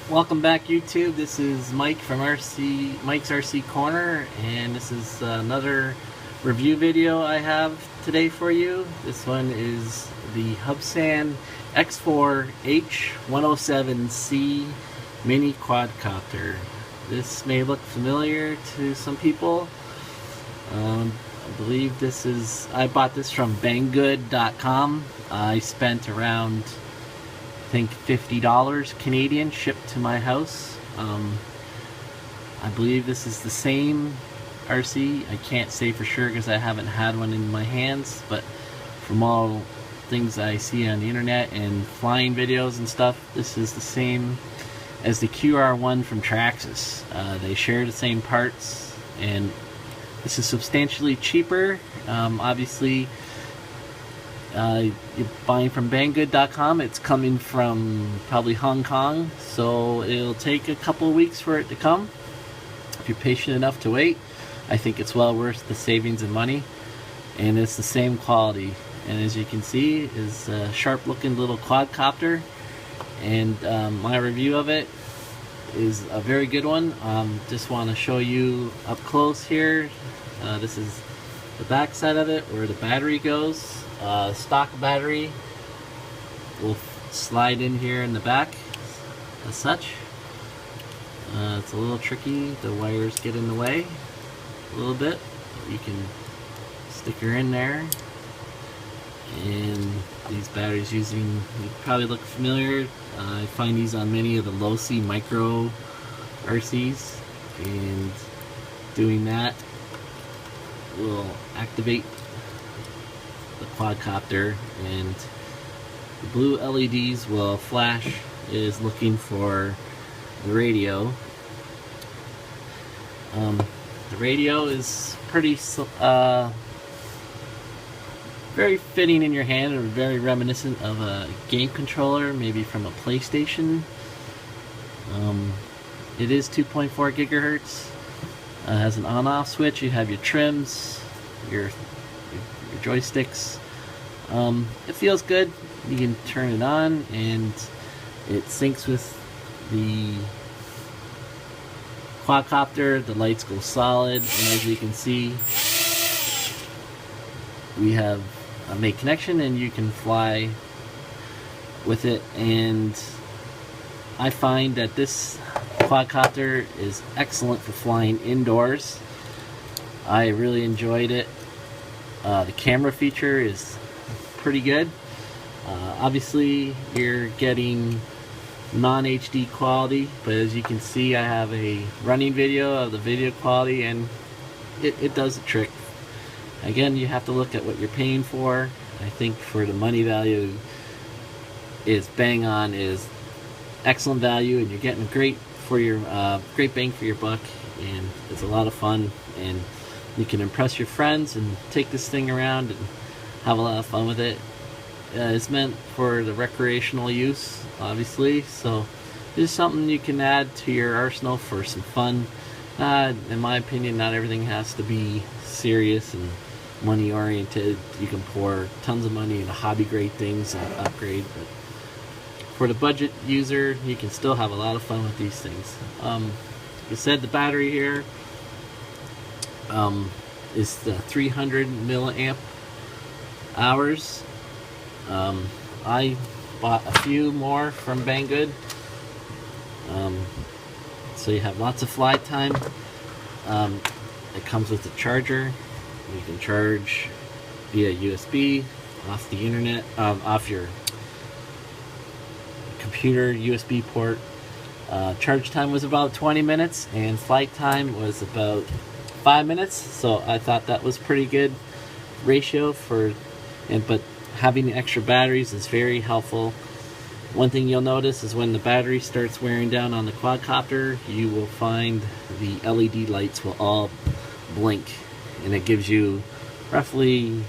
Welcome back, YouTube. This is Mike from Mike's RC Corner, and this is another review video I have today for you. This one is the Hubsan X4 H107c mini quadcopter. This may look familiar to some people. I believe I bought this from banggood.com. I spent around, I think, $50 Canadian shipped to my house. I believe this is the same RC. I can't say for sure because I haven't had one in my hands, but from all things I see on the internet and flying videos and stuff, this is the same as the QR1 from Traxxas. They share the same parts, and this is substantially cheaper. Obviously, you're buying from banggood.com. It's coming from probably Hong Kong, so it'll take a couple of weeks for it to come. If you're patient enough to wait, I think it's well worth the savings and money, and it's the same quality. And as you can see, is a sharp looking little quadcopter, and my review of it is a very good one. Just want to show you up close here. This is the back side of it where the battery goes. Stock battery will slide in here in the back as such. It's a little tricky, the wires get in the way a little bit. You can stick her in there, and these batteries you probably look familiar. I find these on many of the low-C micro RCs, and doing that will activate the quadcopter, and the blue LEDs will flash. It is looking for the radio. The radio is pretty very fitting in your hand, and very reminiscent of a game controller, maybe from a PlayStation. It is 2.4 gigahertz. Has an on-off switch. You have your trims, your joysticks. It feels good. You can turn it on, and it syncs with the quadcopter. The lights go solid, and as you can see, we have a make connection, and you can fly with it. And I find that this quadcopter is excellent for flying indoors. I really enjoyed it. The camera feature is pretty good. Obviously, you're getting non-HD quality, but as you can see, I have a running video of the video quality, and it does the trick. Again, you have to look at what you're paying for. I think for the money value is bang on, is excellent value, and you're getting great bang for your buck, and it's a lot of fun, and you can impress your friends and take this thing around and have a lot of fun with it. It's meant for the recreational use, obviously, so this is something you can add to your arsenal for some fun. In my opinion, not everything has to be serious and money oriented. You can pour tons of money into hobby grade things and upgrade, but for the budget user, you can still have a lot of fun with these things. Like I said, the battery here is the 300 milliamp hours. I bought a few more from Banggood, so you have lots of flight time. It comes with a charger. You can charge via USB off the internet, off your computer USB port. Charge time was about 20 minutes, and flight time was about 5 minutes, so I thought that was pretty good ratio but having extra batteries is very helpful. One thing you'll notice is when the battery starts wearing down on the quadcopter, you will find the LED lights will all blink, and it gives you roughly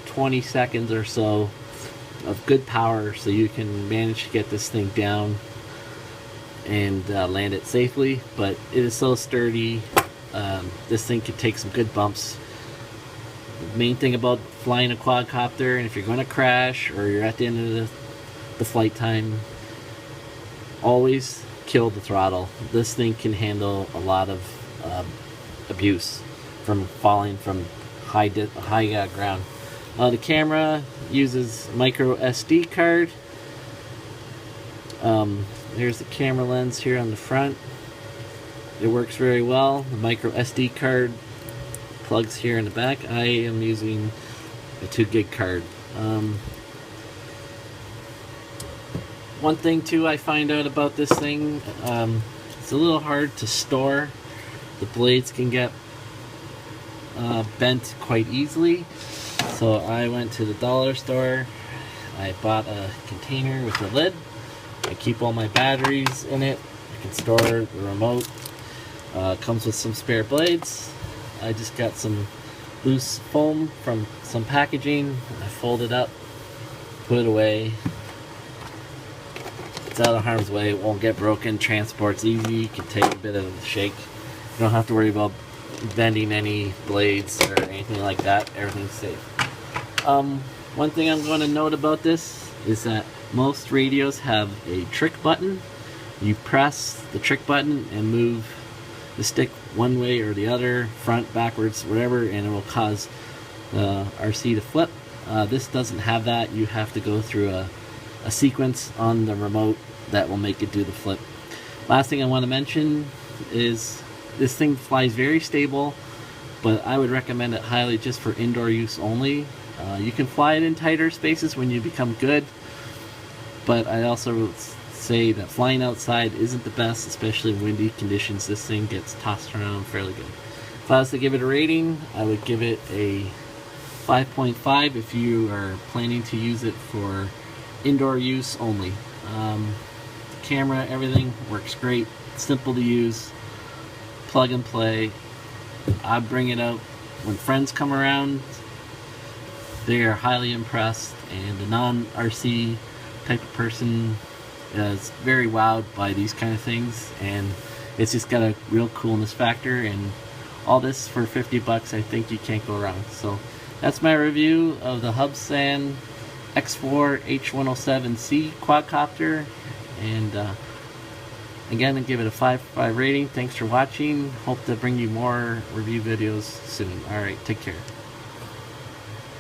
20 seconds or so of good power, so you can manage to get this thing down and land it safely. But it is so sturdy. This thing could take some good bumps. The main thing about flying a quadcopter, and if you're going to crash or you're at the end of the flight time, always kill the throttle. This thing can handle a lot of abuse from falling from high ground. The camera uses micro SD card. There's the camera lens here on the front. It works very well. The micro SD card plugs here in the back. I am using a 2 gig card. One thing too I find out about this thing, it's a little hard to store. The blades can get bent quite easily. So I went to the dollar store. I bought a container with a lid. I keep all my batteries in it. I can store the remote. Comes with some spare blades. I just got some loose foam from some packaging. I fold it up, put it away. It's out of harm's way. It won't get broken. Transport's easy. You can take a bit of a shake. You don't have to worry about bending any blades or anything like that. Everything's safe. One thing I'm going to note about this is that most radios have a trick button. You press the trick button and move the stick one way or the other, front, backwards, whatever, and it will cause the RC to flip. This doesn't have that. You have to go through a sequence on the remote that will make it do the flip. Last thing I want to mention is this thing flies very stable, but I would recommend it highly just for indoor use only. You can fly it in tighter spaces when you become good, but I also would say that flying outside isn't the best, especially in windy conditions. This thing gets tossed around fairly good. If I was to give it a rating, I would give it a 5.5 if you are planning to use it for indoor use only. The camera, everything works great, simple to use, plug and play. I bring it out when friends come around. They are highly impressed, and a non-RC type of person is very wowed by these kind of things, and it's just got a real coolness factor, and all this for 50 bucks, I think you can't go wrong. So that's my review of the Hubsan X4 H107c quadcopter, and again, I give it a 5.5 rating. Thanks for watching. Hope to bring you more review videos soon. Alright, take care.